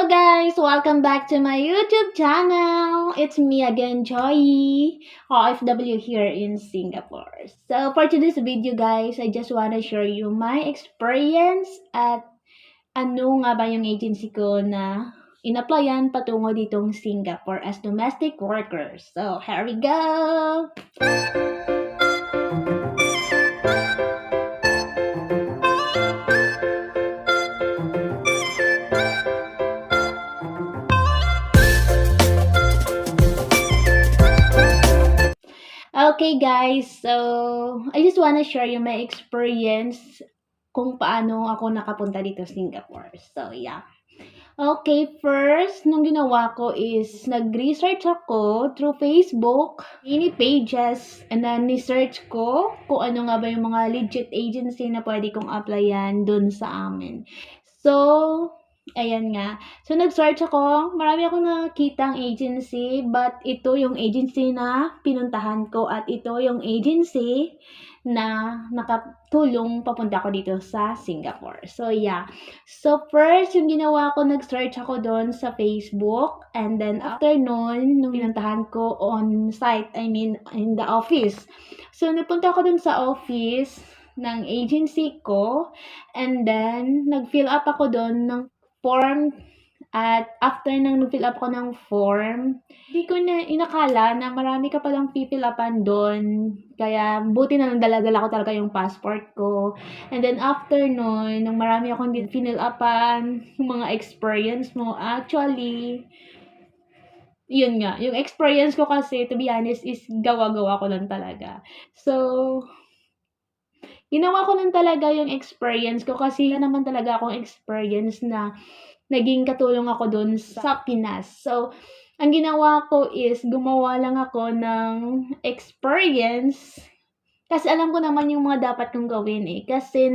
Hello guys! Welcome back to my YouTube channel! It's me again, Joy, OFW here in Singapore. So for today's video guys, I just wanna share you my experience at ano nga ba yung agency ko na in-applyan patungo ditong Singapore as domestic workers. So here we go! Okay guys, so I just wanna share you my experience kung paano ako nakapunta dito sa Singapore. So yeah. Okay, first, nung ginawa ko is nag-research ako through Facebook, many pages, and then ni-search ko kung ano nga ba yung mga legit agency na pwede kong applyan dun sa amin. So, ayan nga. So, nag-search ako. Marami akong nakitang agency, but ito yung agency na pinuntahan ko at ito yung agency na nakatulong papunta ko dito sa Singapore. So, yeah. So, first, yung ginawa ko, nag-search ako doon sa Facebook. And then, after nun, nung pinuntahan ko on site, I mean, in the office. So, napunta ako doon sa office ng agency ko. And then, nag-fill up ako doon ng form. At after nang nag-fill up ko ng form, hindi ko na inakala na marami ka palang fill upan doon. Kaya buti na lang dala-dala ko talaga yung passport ko. And then after nun, nung marami akong fill upan, yung mga experience mo, actually, yun nga, yung experience ko kasi, to be honest, is gawa-gawa ko lang talaga. So, ginawa ko lang talaga yung experience ko kasi naman talaga akong experience na naging katulong ako dun sa Pinas. So, ang ginawa ko is gumawa lang ako ng experience kasi alam ko naman yung mga dapat kong gawin eh. Kasi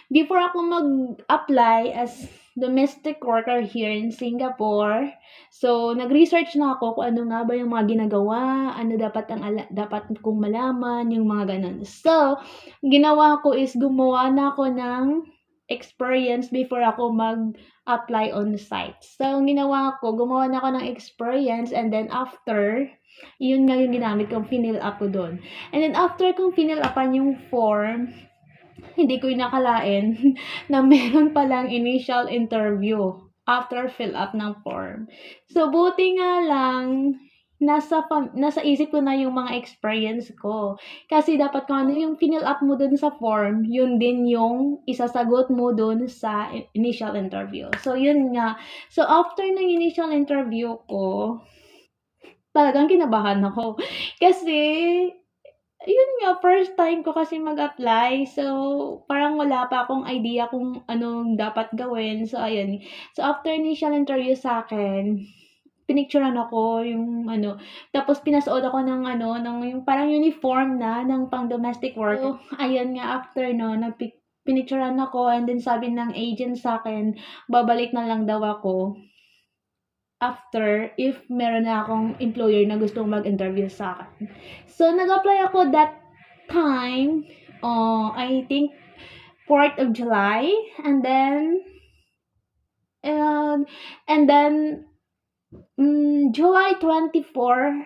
before ako mag-apply as domestic worker here in Singapore, so nag-research na ako kung ano nga ba yung mga ginagawa, ano dapat kong malaman, yung mga ganun. So, ginawa ko is gumawa na ako ng experience before ako mag-apply on site. So, ang ginawa ko, gumawa na ako ng experience and then after, yun nga yung ginamit kong fill up ko doon. And then after kong fill upan yung form, hindi ko inakalain na meron palang initial interview after fill up ng form. So, buti nga lang, nasa isip ko na yung mga experience ko. Kasi dapat kung ano yung fill up mo dun sa form, yun din yung isasagot mo dun sa initial interview. So, yun nga. So, after ng initial interview ko, talagang kinabahan ako. Kasi, yun nga, first time ko kasi mag-apply. So, parang wala pa akong idea kung anong dapat gawin. So, ayun. So, after initial interview sa akin, pinicturean ako yung tapos pinasuot ako ng yung parang uniform na ng pang domestic work. So, ayun nga, after pinicturean ako and then sabi ng agent sa akin, babalik na lang daw ako after if meron na akong employer na gustong mag-interview sa akin. So, nag-apply ako that time, I think 4th of July, and then July 24,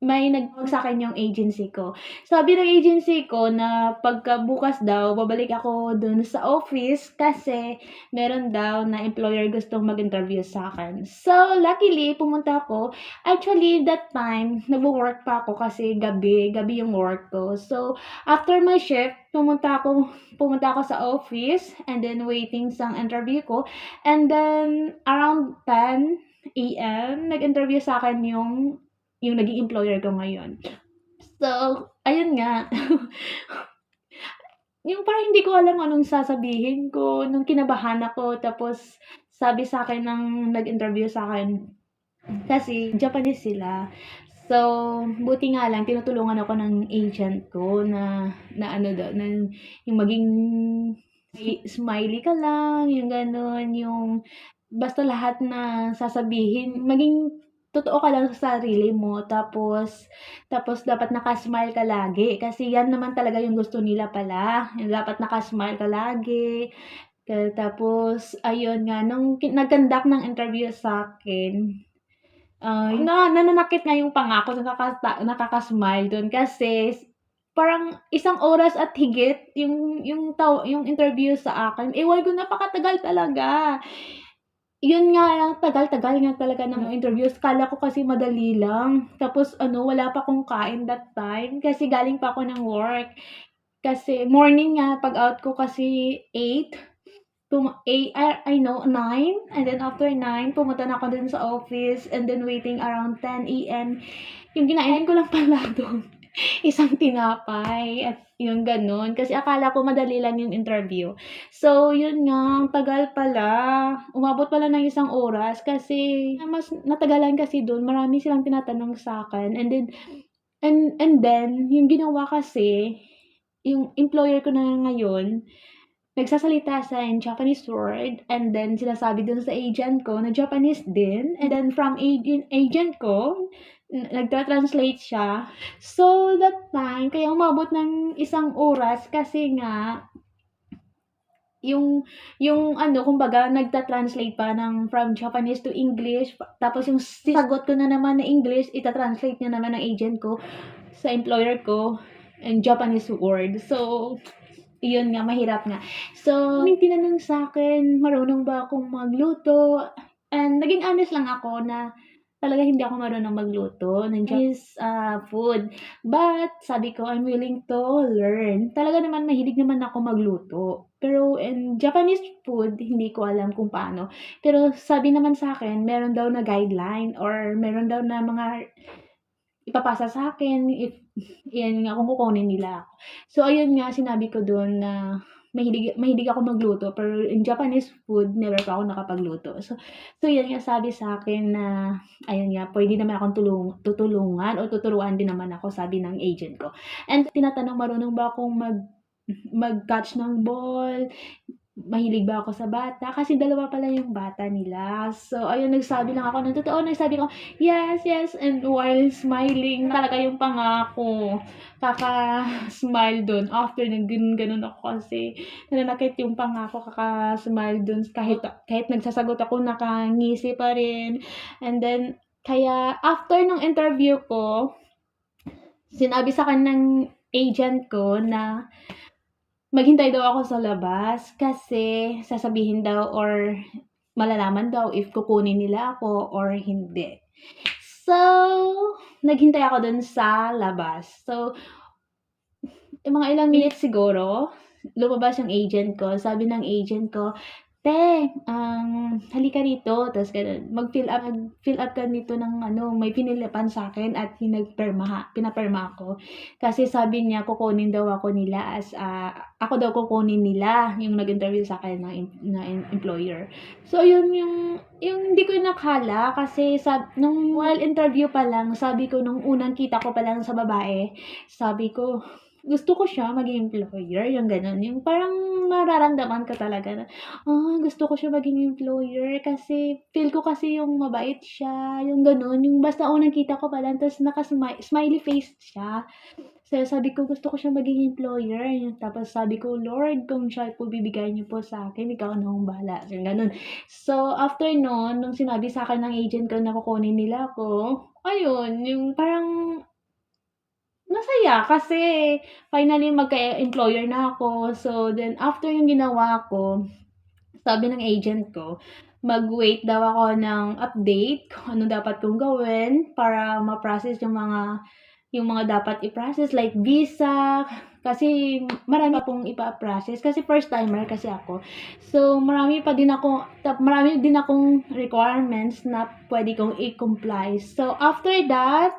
may nagtawag sa akin yung agency ko. Sabi ng agency ko na pagkabukas daw, babalik ako dun sa office kasi meron daw na employer gustong mag-interview sa akin. So, luckily, pumunta ako. Actually, that time, nag-work pa ako kasi gabi yung work ko. So, after my shift, pumunta ako sa office and then waiting sa interview ko. And then, around 10 a.m., nag-interview sa akin yung naging employer ko ngayon. So, ayun nga. Yung parang hindi ko alam anong sasabihin ko, nung kinabahan ako, tapos sabi sa akin ng nag-interview sa akin, kasi Japanese sila. So, buti nga lang, tinutulungan ako ng agent ko na yung maging smiley ka lang, yung gano'n, yung basta lahat na sasabihin, maging totoo ka lang sa sarili mo, tapos dapat naka-smile ka lagi, kasi yan naman talaga yung gusto nila pala, yung dapat naka-smile ka lagi, Tapos ayun nga nung nag-conduct ng interview sa'kin, nananakit nga yung panga ko, nakaka-smile dun kasi parang isang oras at higit yung interview sa akin. Ewan ko, napakatagal talaga. Yun nga lang, tagal-tagal nga talaga ng interviews. Akala ko kasi madali lang. Tapos ano, wala pa akong kain that time kasi galing pa ako ng work. Kasi morning nga, pag-out ko kasi 8 I know 9, and then after 9 pumunta na ako dun sa office and then waiting around 10 AM. Yung kinain ko lang pala dun isang tinapay at yung gano'n. Kasi akala ko madali lang yung interview. So, yun nga, ang tagal pala. Umabot pala ng isang oras kasi mas natagalan kasi dun, marami silang tinatanong sa'kin and then yung ginawa kasi, yung employer ko na ngayon, nagsasalita siya in Japanese word and then sinasabi dun sa agent ko na Japanese din, and then from agent ko, nagtra-translate siya. So, that time kaya umabot ng isang oras kasi nga yung ano, kumbaga nagta-translate pa from Japanese to English, tapos yung sagot ko na naman na English, ita-translate niya naman ng agent ko sa employer ko in Japanese word. So, iyon nga, mahirap nga. So, may tinanong sa'kin, marunong ba akong magluto? And naging honest lang ako na talaga hindi ako marunong magluto ng Japanese food. But sabi ko, I'm willing to learn. Talaga naman mahilig naman ako magluto. Pero in Japanese food, hindi ko alam kung paano. Pero sabi naman sa'kin, meron daw na guideline or meron daw na mga ipapasa sa'kin if yan nga kung kukunin nila ako. So ayun nga, sinabi ko dun na mahilig ako magluto pero in Japanese food never pa ako nakapagluto. So yan nga, sabi sa'kin na ayun nga, puwede naman akong tutulungan o tuturuan din naman ako, sabi ng agent ko. And tinatanong, marunong ba akong mag-catch ng ball, mahilig ba ako sa bata, kasi dalawa pala yung bata nila. So ayun, nagsabi lang ako ng totoo, nagsabi ko, "Yes, yes," and while smiling talaga yung pangako. Kaka-smile dun after ng gano'n ako kasi nananakit yung pangako, kaka-smile dun kahit nagsasagot ako nakangisi pa rin. And then kaya after nung interview ko, sinabi sa'kin ng agent ko na maghintay daw ako sa labas kasi sasabihin daw or malalaman daw if kukunin nila ako or hindi. So, naghintay ako dun sa labas. So, mga ilang minutes siguro, lumabas yung agent ko. Sabi ng agent ko, "Te, halika rito." Tapos gano'n, mag-fill up ka dito ng ano, may pinilipan sa'kin at pinapirma ako. Kasi sabi niya kukunin daw ako nila ako daw kukunin nila, yung nag-interview sa'kin na employer. So yun yung hindi ko inakala kasi nung while interview pa lang, sabi ko nung unang kita ko pa lang sa babae, sabi ko, gusto ko siya maging employer, yung gano'n. Yung parang nararamdaman ko talaga na, gusto ko siya maging employer kasi feel ko kasi yung mabait siya, yung gano'n. Yung basta unang kita ko pa lang tapos smiley face siya. So sabi ko, gusto ko siya maging employer. Tapos sabi ko, "Lord, kung siya po bibigay niyo po sa'kin, ikaw na ang bahala." Yung gano'n. So after no'n, nung sinabi sa'kin ng agent ko na kukunin nila ako, ayun, yung parang masaya kasi finally magka-employer na ako. So then after yung ginawa ko, sabi ng agent ko, mag-wait daw ako ng update kung ano dapat kong gawin para ma-process yung mga dapat i-process like visa, kasi marami pa pong ipa-process kasi first timer kasi ako. So marami din akong requirements na puwede kong i-comply. So after that,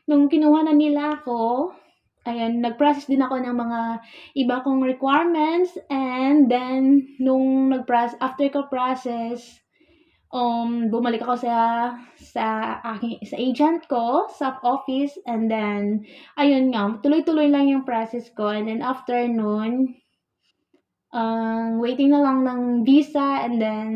nung kinuha na nila ako, ayan, nag-process din ako ng mga iba kong requirements, and then after ko process, bumalik ako sa agent ko sa office, and then ayun nga, tuloy-tuloy lang yung process ko, and then after nun, waiting na lang ng visa, and then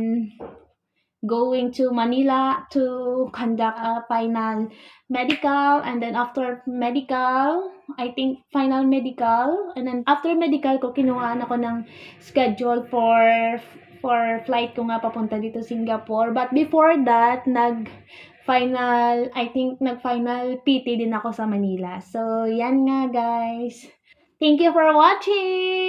going to Manila to conduct a final medical, and then after medical, I think final medical, and then after medical ko kinuhaan ako ng schedule for flight ko nga papunta dito Singapore. But before that, nag-final PT din ako sa Manila. So, yan nga guys. Thank you for watching!